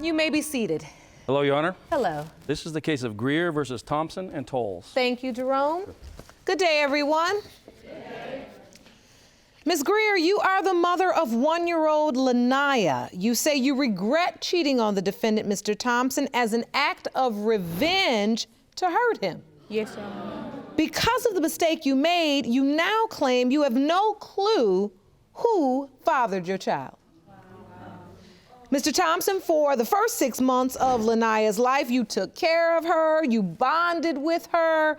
You may be seated. Hello, Your Honor. Hello. This is the case of Grier versus Thompson and Toles. Thank you, Jerome. Good day, everyone. Ms. Grier, you are the mother of one-year-old Lanaya. You say you regret cheating on the defendant, Mr. Thompson, as an act of revenge to hurt him. Yes, Your Honor. Because of the mistake you made, you now claim you have no clue who fathered your child. Mr. Thompson, for the first 6 months of Lanaya's life, you took care of her, you bonded with her,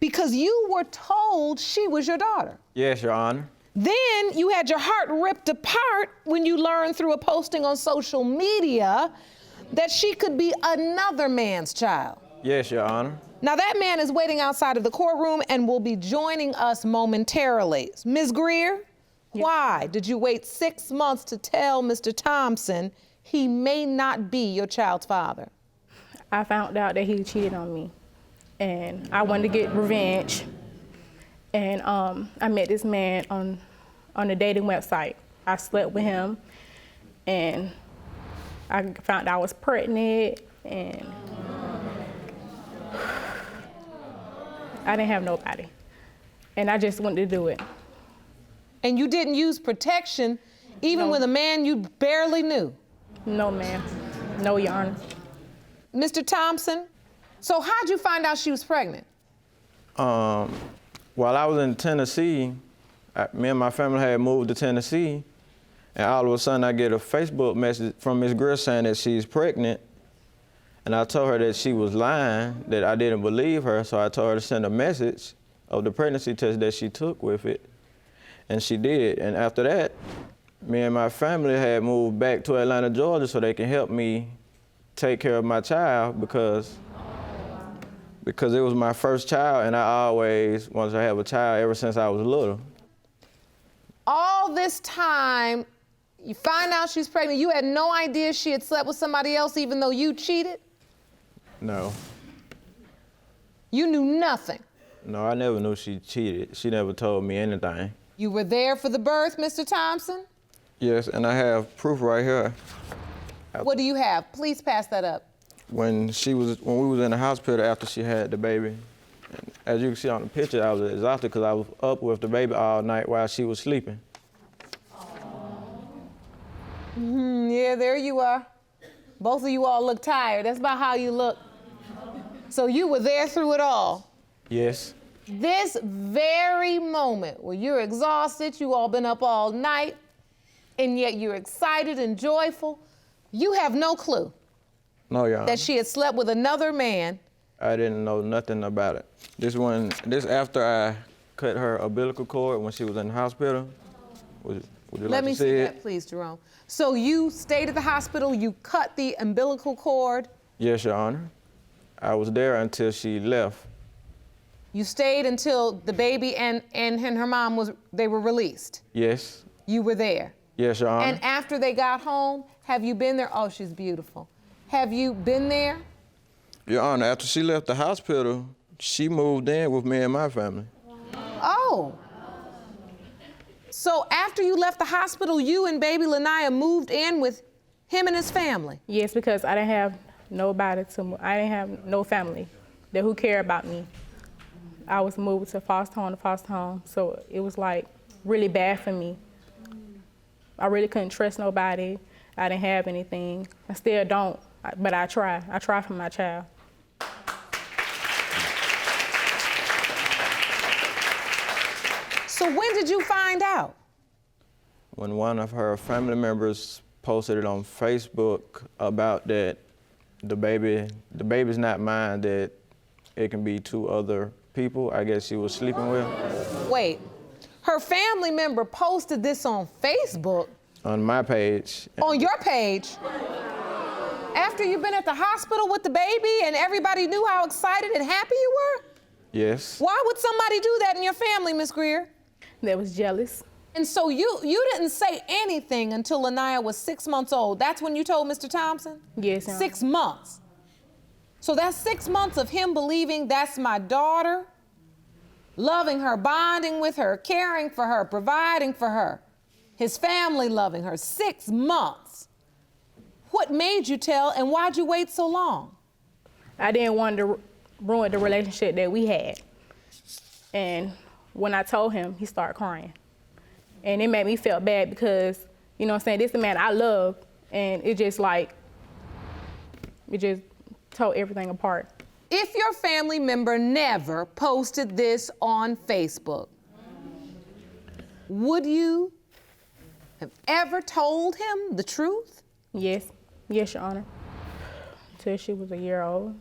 because you were told she was your daughter. Yes, Your Honor. Then you had your heart ripped apart when you learned through a posting on social media that she could be another man's child. Yes, Your Honor. Now that man is waiting outside of the courtroom and will be joining us momentarily. Ms. Grier, why did you wait 6 months to tell Mr. Thompson he may not be your child's father? I found out that he cheated on me, and I wanted to get revenge. And I met this man on a dating website. I slept with him, and I found out I was pregnant, and I didn't have nobody. And I just wanted to do it. And you didn't use protection even with a man you barely knew? No, ma'am. No, Your Honor. Mr. Thompson, so how'd you find out she was pregnant? While I was in Tennessee, me and my family had moved to Tennessee, and all of a sudden I get a Facebook message from Ms. Grier saying that she's pregnant. And I told her that she was lying, that I didn't believe her, so I told her to send a message of the pregnancy test that she took with it, and she did. And after that, me and my family had moved back to Atlanta, Georgia, so they can help me take care of my child because it was my first child, and I always wanted to have a child ever since I was little. All this time, you find out she's pregnant, you had no idea she had slept with somebody else even though you cheated? No. You knew nothing? No, I never knew she cheated. She never told me anything. You were there for the birth, Mr. Thompson? Yes, and I have proof right here. What do you have? Please pass that up. When we was in the hospital after she had the baby, and as you can see on the picture, I was exhausted because I was up with the baby all night while she was sleeping. Yeah, there you are. Both of you all look tired. That's about how you look. So you were there through it all? Yes. This very moment where you're exhausted, you all been up all night, and yet you're excited and joyful, you have no clue. No, Your Honor. That she had slept with another man. I didn't know nothing about it. This after I cut her umbilical cord when she was in the hospital. Would you Let like me to see see that, it? please, Jerome. So you stayed at the hospital, you cut the umbilical cord. Yes, Your Honor. I was there until she left. You stayed until the baby and her mom they were released. Yes. You were there. Yes, Your Honor. And after they got home, have you been there? Oh, she's beautiful. Have you been there? Your Honor, after she left the hospital, she moved in with me and my family. Oh. So after you left the hospital, you and baby Lanaya moved in with him and his family? Yes, because I didn't have nobody I didn't have no family who cared about me. I was moved to foster home, so it was like really bad for me. I really couldn't trust nobody. I didn't have anything. I still don't, but I try. I try for my child. So when did you find out? When one of her family members posted it on Facebook about that the baby's not mine, that it can be 2 other people I guess she was sleeping with. Wait, her family member posted this on Facebook? On my page. On your page? After you've been at the hospital with the baby and everybody knew how excited and happy you were? Yes. Why would somebody do that in your family, Ms. Grier? They was jealous. And so you didn't say anything until Lanaya was 6 months old. That's when you told Mr. Thompson? Yes, ma'am. 6 months. So that's 6 months of him believing that's my daughter, loving her, bonding with her, caring for her, providing for her, his family loving her. 6 months. What made you tell, and why'd you wait so long? I didn't want to ruin the relationship that we had. And when I told him, he started crying. And it made me feel bad because, you know what I'm saying, this is the man I love, and it just tore everything apart. If your family member never posted this on Facebook, would you have ever told him the truth? Yes, Your Honor. Until she was a year old.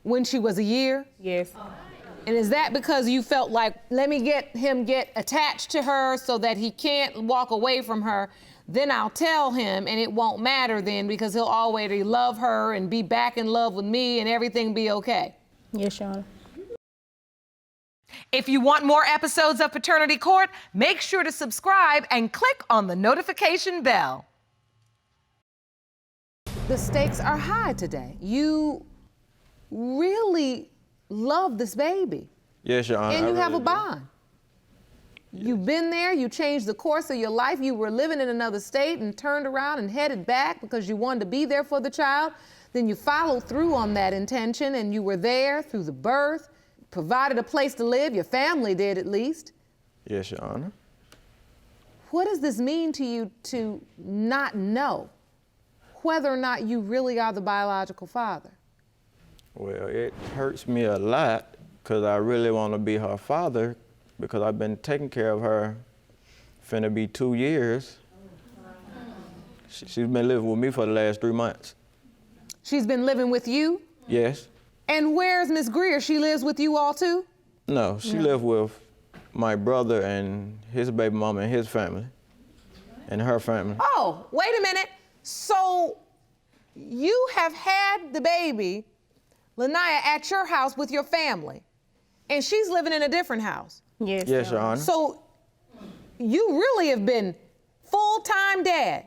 When she was a year? Yes. And is that because you felt like, let me get attached to her so that he can't walk away from her, then I'll tell him and it won't matter then because he'll always love her and be back in love with me and everything be okay? Yes, Your Honor. If you want more episodes of Paternity Court, make sure to subscribe and click on the notification bell. The stakes are high today. You really love this baby. Yes, Your Honor. And you I have a really do. bond. You've been there, you changed the course of your life. You were living in another state and turned around and headed back because you wanted to be there for the child. Then you followed through on that intention and you were there through the birth, provided a place to live, your family did at least. Yes, Your Honor. What does this mean to you to not know whether or not you really are the biological father? Well, it hurts me a lot because I really want to be her father because I've been taking care of her, finna be 2 years. She's been living with me for the last 3 months. She's been living with you? Yes. And where's Miss Grier? She lives with you all too? No, she lived with my brother and his baby mama and his family and her family. Oh, wait a minute. So you have had the baby, Lanaya, at your house with your family, and she's living in a different house. Yes, Yes, Your Honor. So you really have been full-time dad.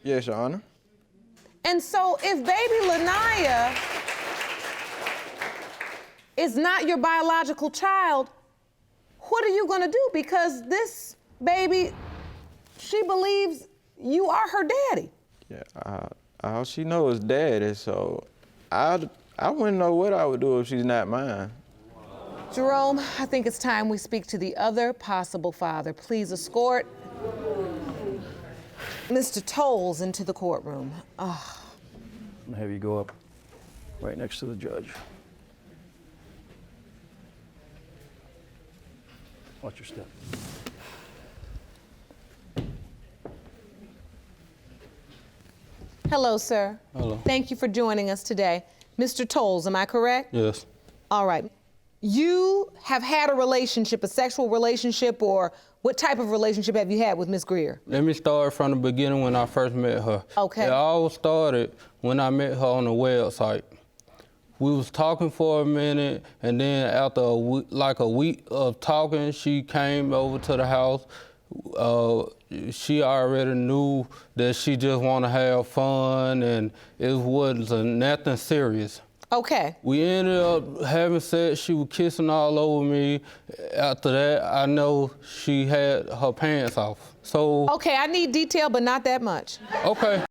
Yes, Your Honor. And so if baby Lanaya is not your biological child, what are you gonna do? Because this baby, she believes you are her daddy. Yeah, all she knows is daddy, so I wouldn't know what I would do if she's not mine. Jerome, I think it's time we speak to the other possible father. Please escort Mr. Toles into the courtroom. I'm gonna have you go up right next to the judge. Watch your step. Hello, sir. Hello. Thank you for joining us today. Mr. Toles, am I correct? Yes. All right. You have had a relationship, a sexual relationship, or what type of relationship have you had with Miss Grier? Let me start from the beginning when I first met her. Okay. It all started when I met her on the website. We was talking for a minute, and then after a week of talking, she came over to the house. She already knew that she just want to have fun, and it wasn't nothing serious. Okay. We ended up having sex. She was kissing all over me. After that, I know she had her pants off. So. Okay, I need detail, but not that much. Okay.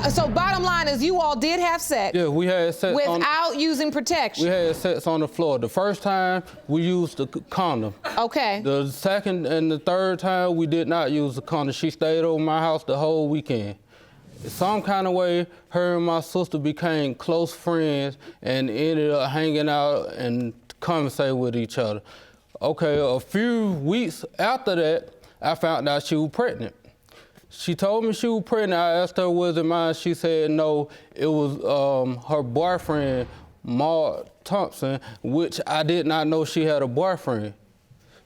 So bottom line is you all did have sex. Yeah, we had sex without using protection. We had sex on the floor. The first time, we used the condom. Okay. The second and the third time, we did not use the condom. She stayed over my house the whole weekend. Some kind of way, her and my sister became close friends and ended up hanging out and conversating with each other. Okay, a few weeks after that, I found out she was pregnant. She told me she was pregnant. I asked her, was it mine? She said no, it was her boyfriend, Thompson, which I did not know she had a boyfriend.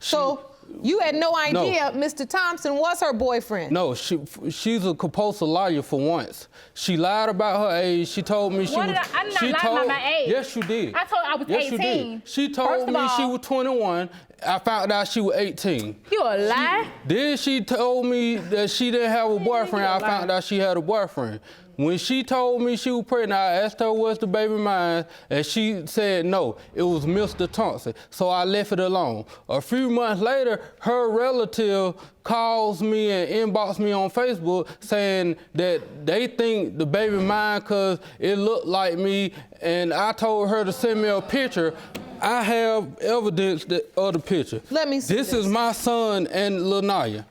So you had no idea Mr. Thompson was her boyfriend? No, she's a compulsive liar for once. She lied about her age. She told me she was... I did not lie about my age. Yes, you did. I told her I was 18. You did. She told me she was 21. I found out she was 18. You a lie? Then she told me that she didn't have a boyfriend. I found out she had a boyfriend. When she told me she was pregnant, I asked her, was the baby mine? And she said no, it was Mr. Thompson. So I left it alone. A few months later, her relative calls me and inboxes me on Facebook saying that they think the baby mine because it looked like me. And I told her to send me a picture. I have evidence of the picture. Let me see This is my son and Lanaya.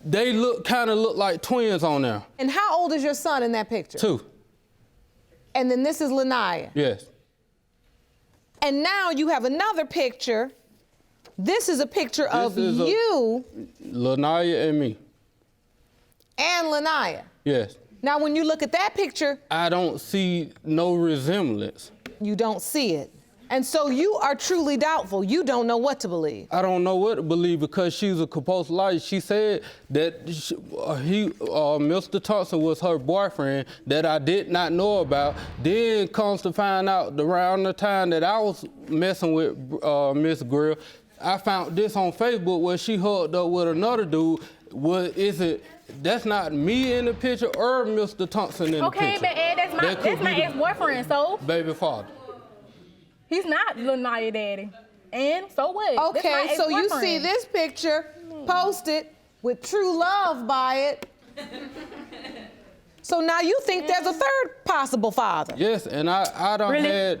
They kind of look like twins on there. And how old is your son in that picture? 2. And then this is Lanaya. Yes. And now you have another picture. This is a picture of you Lanaya and me. and Lanaya. Yes. Now, when you look at that picture, I don't see no resemblance. you don't see it. And so you are truly doubtful. You don't know what to believe. I don't know what to believe because she's a compulsive liar. She said that Mr. Thompson was her boyfriend that I did not know about. Then comes to find out around the time that I was messing with Miss Grier, I found this on Facebook where she hooked up with another dude. That's not me in the picture or Mr. Thompson in the picture. Okay, but Ed, that's my ex-boyfriend, so Baby father. he's not Lanaya daddy. And so what? That's my Okay, so you ex-boyfriend. see this picture posted with true love by it. So now you think there's a third possible father. Yes, and I don't Really? had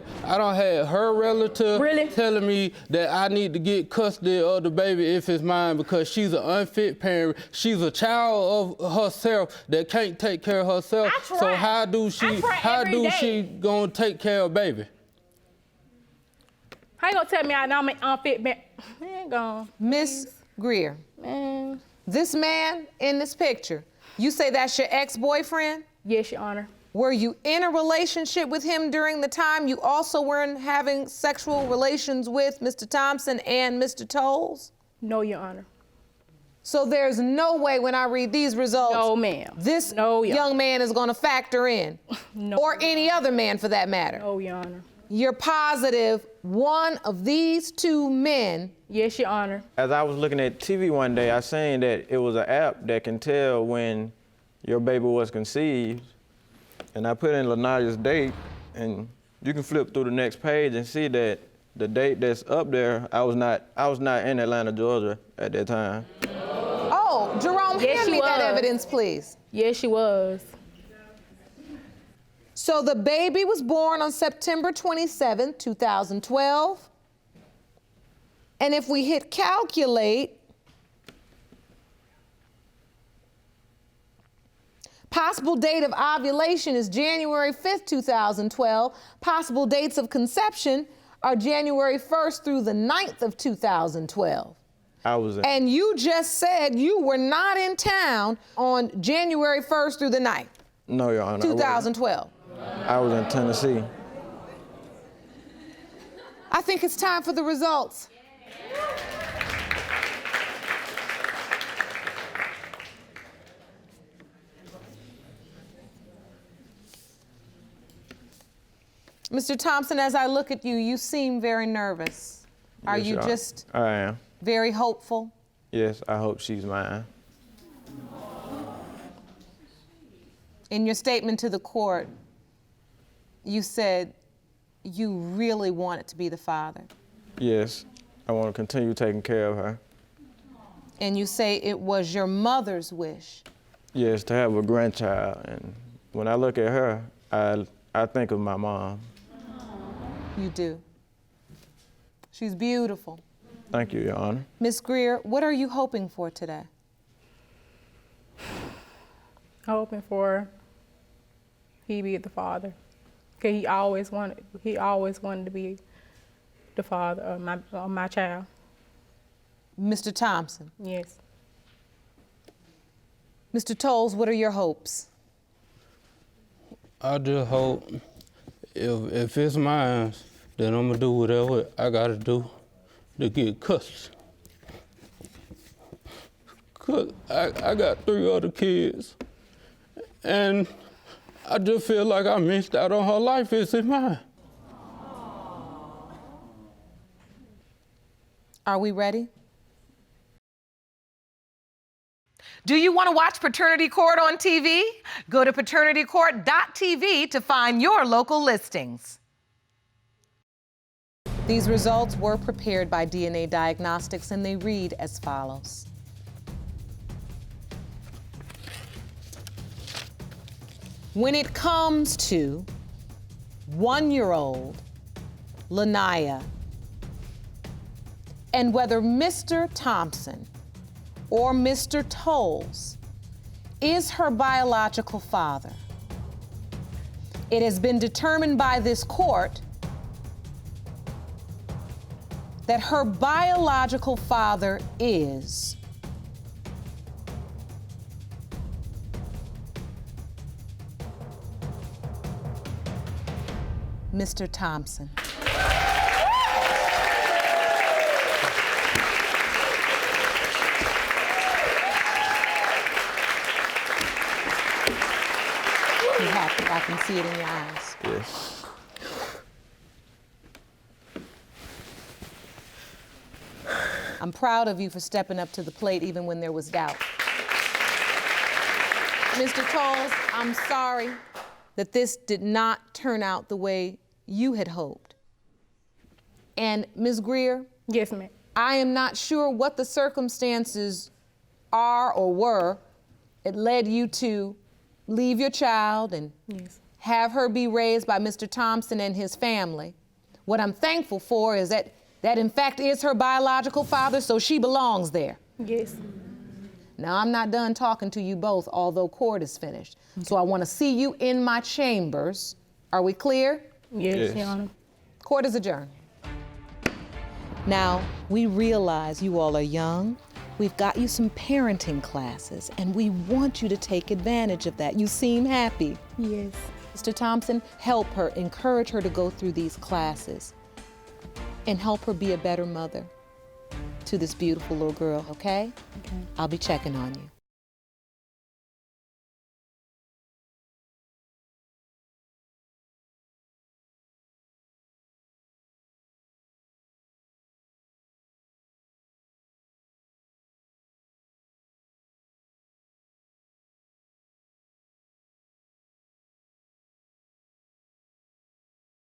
her relative Really? telling me that I need to get custody of the baby if it's mine because she's an unfit parent. She's a child of herself that can't take care of herself. I try. So how do every she day. gonna take care of baby? How you gonna tell me I'm an unfit man? Man, gone. Miss Grier, Man. this man in this picture, you say that's your ex-boyfriend? Yes, Your Honor. Were you in a relationship with him during the time you also were having sexual relations with Mr. Thompson and Mr. Toles? No, Your Honor. So there's no way when I read these results, No, ma'am. this No, Your young man is going to factor in, No. or any other man for that matter. No, Your Honor. You're positive one of these two men. Yes, Your Honor. As I was looking at TV one day, I seen that it was an app that can tell when your baby was conceived. And I put in Lanaya's date, and you can flip through the next page and see that the date that's up there, I was not in Atlanta, Georgia at that time. Oh, Jerome, Yes, hand she me that was. evidence, please. Yes, she was. So the baby was born on September 27, 2012. And if we hit calculate, possible date of ovulation is January 5th, 2012. Possible dates of conception are January 1st through the 9th of 2012. I was in. And you just said you were not in town on January 1st through the 9th, No, Your Honor. I wasn't. 2012. I was in Tennessee. I think it's time for the results. Mr. Thompson, as I look at you, you seem very nervous. Are Yes, you Your Honor. just I am. very hopeful? Yes, I hope she's mine. In your statement to the court, you said you really wanted to be the father. Yes, I want to continue taking care of her. And you say it was your mother's wish. Yes, to have a grandchild. And when I look at her, I think of my mom. You do. She's beautiful. Thank you, Your Honor. Miss Grier, what are you hoping for today? Hoping for he be the father. Cause he always wanted to be the father of my child. Mr. Thompson. Yes. Mr. Toles, what are your hopes? I just hope if it's mine, then I'm gonna do whatever I gotta do to get custody. Cause I got 3 other kids, and I just feel like I missed out on her life. Is it mine? Are we ready? Do you want to watch Paternity Court on TV? Go to paternitycourt.tv to find your local listings. These results were prepared by DNA Diagnostics, and they read as follows. When it comes to 1-year-old Lanaya, and whether Mr. Thompson or Mr. Toles is her biological father, it has been determined by this court that her biological father is Mr. Thompson. You're happy. I can see it in your eyes. Yes. I'm proud of you for stepping up to the plate even when there was doubt. Mr. Toles, I'm sorry that this did not turn out the way you had hoped. And Ms. Grier? Yes, ma'am. I am not sure what the circumstances are or were that led you to leave your child and have her be raised by Mr. Thompson and his family. What I'm thankful for is that in fact is her biological father, so she belongs there. Yes. Now, I'm not done talking to you both, although court is finished. So I want to see you in my chambers. Are we clear? Yes, Your Honor. Court is adjourned. Now, we realize you all are young. We've got you some parenting classes, and we want you to take advantage of that. You seem happy. Yes. Mr. Thompson, help her, encourage her to go through these classes, and help her be a better mother to this beautiful little girl, okay? Okay. I'll be checking on you.